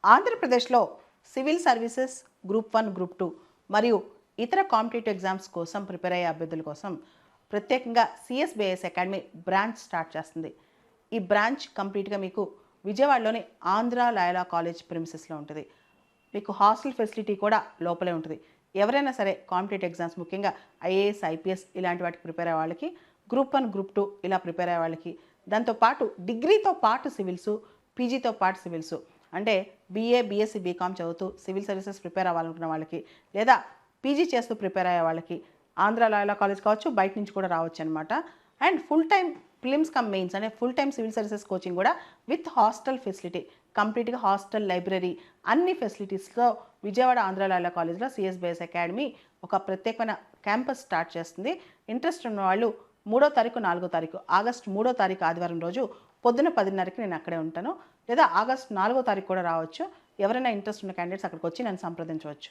ఆంధ్రప్రదేశ్లో civil services group 1, group 2 మరియు ఇతర కాంపిటేటివ్ ఎగ్జామ్స్ కోసం ప్రిపేర్ అయ్యే అభ్యర్థుల కోసం ప్రత్యేకంగా సిఎస్బిఐఎస్ అకాడమీ బ్రాంచ్ స్టార్ట్ చేస్తుంది. ఈ బ్రాంచ్ కంప్లీట్గా మీకు విజయవాడలోని ఆంధ్ర లయోలా కాలేజ్ ప్రిమిసెస్లో ఉంటుంది. మీకు హాస్టల్ ఫెసిలిటీ కూడా లోపలే ఉంటుంది. ఎవరైనా సరే కాంపిటేటివ్ ఎగ్జామ్స్ ముఖ్యంగా ఐఏఎస్, ఐపీఎస్ ఇలాంటి వాటికి ప్రిపేర్ అయ్యే వాళ్ళకి, గ్రూప్ 1, గ్రూప్ 2 ఇలా ప్రిపేర్ అయ్యే వాళ్ళకి, దాంతోపాటు డిగ్రీతో పాటు సివిల్స్, పీజీతో పాటు సివిల్స్ అంటే బీఏ, బీఎస్సీ, బీకామ్ చదువుతూ సివిల్ సర్వీసెస్ ప్రిపేర్ అవ్వాలనుకున్న వాళ్ళకి, లేదా పీజీ చేస్తూ ప్రిపేర్ అయ్యే వాళ్ళకి ఆంధ్ర లాయోలా కాలేజ్ కావచ్చు, బయట నుంచి కూడా రావచ్చు అనమాట. And full time prelims cum mains అనే full time civil services coaching కూడా విత్ హాస్టల్ ఫెసిలిటీ, కంప్లీట్గా హాస్టల్, లైబ్రరీ అన్ని ఫెసిలిటీస్తో విజయవాడ ఆంధ్ర లాయోలా కాలేజ్లో సిఎస్బిఐఎస్ అకాడమీ ఒక ప్రత్యేకమైన క్యాంపస్ స్టార్ట్ చేస్తుంది. ఇంట్రెస్ట్ ఉన్న వాళ్ళు 3వ తారీఖు, 4వ తారీఖు, ఆగస్టు 3వ తారీఖు ఆదివారం రోజు పొద్దున 10:30కి నేను అక్కడే ఉంటాను, లేదా ఆగస్టు 4వ తారీఖు కూడా రావచ్చు. ఎవరైనా ఇంట్రెస్ట్ ఉన్న క్యాండిడేట్స్ అక్కడికి వచ్చి నన్ను సంప్రదించవచ్చు.